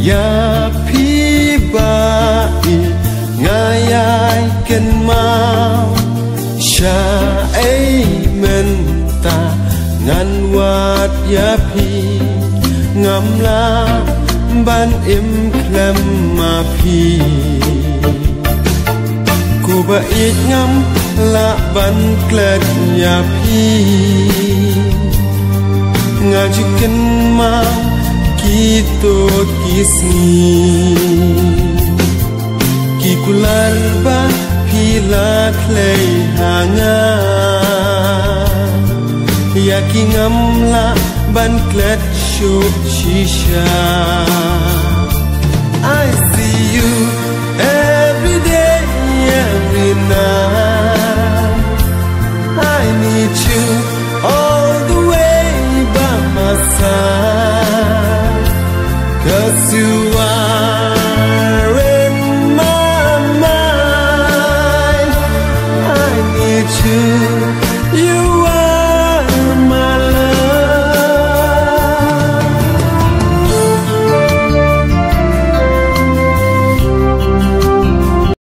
ya pibai ngayai ken mau sha ai menta ngan wat ya pi ngam la ban im klem ma pi ku ba it ngam la ban klet ya pi ngajikan ma kito kisni ki kular ba pila klei hanga ya ki ngam la ban klet shuk shisha. I see you every day, every night. I need you all the way by my side, 'cause you are